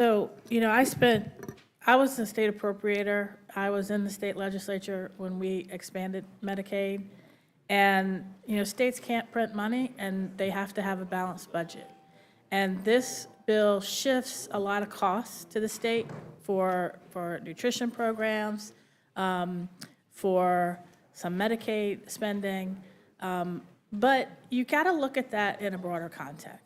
So, I was the state appropriator. I was in the state legislature when we expanded Medicaid. And, states can't print money and they have to have a balanced budget. And this bill shifts a lot of costs to the state for nutrition programs, for some Medicaid spending. But you got to look at that in a broader context.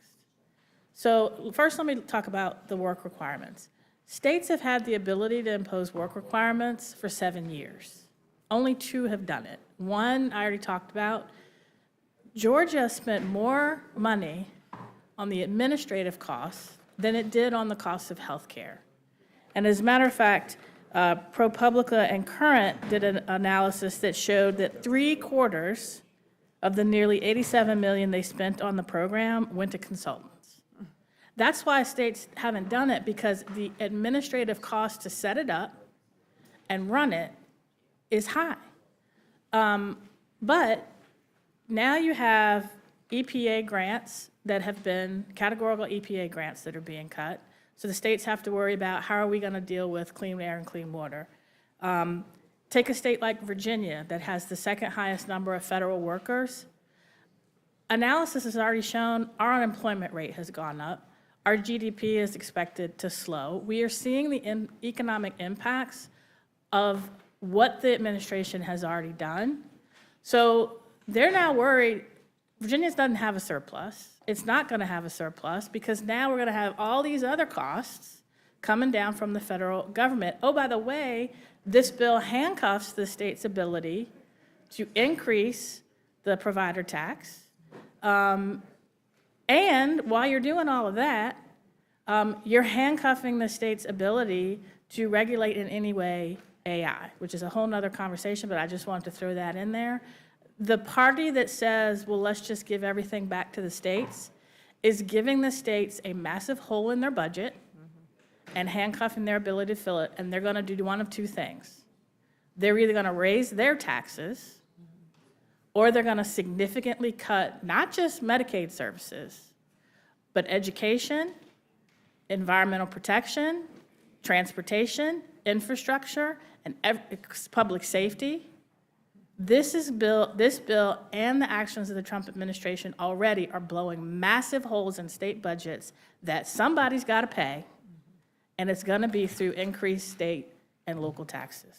So first, let me talk about the work requirements. States have had the ability to impose work requirements for 7 years. Only 2 have done it. One, I already talked about. Georgia spent more money on the administrative costs than it did on the cost of health care. And as a matter of fact, ProPublica and Current did an analysis that showed that 3/4 of the nearly $87 million they spent on the program went to consultants. That's why states haven't done it, because the administrative cost to set it up and run it is high. But now you have EPA grants that have been, categorical EPA grants that are being cut. So the states have to worry about how are we going to deal with clean air and clean water. Take a state like Virginia that has the second highest number of federal workers. Analysis has already shown our unemployment rate has gone up. Our GDP is expected to slow. We are seeing the economic impacts of what the administration has already done. So they're now worried. Virginia doesn't have a surplus. It's not going to have a surplus because now we're going to have all these other costs coming down from the federal government. Oh, by the way, this bill handcuffs the state's ability to increase the provider tax. And while you're doing all of that, you're handcuffing the state's ability to regulate in any way AI, which is a whole nother conversation, but I just wanted to throw that in there. The party that says, well, let's just give everything back to the states is giving the states a massive hole in their budget and handcuffing their ability to fill it, and they're going to do one of 2 things. They're either going to raise their taxes or they're going to significantly cut not just Medicaid services, but education, environmental protection, transportation, infrastructure, and public safety. This bill and the actions of the Trump administration already are blowing massive holes in state budgets that somebody's got to pay, and it's going to be through increased state and local taxes.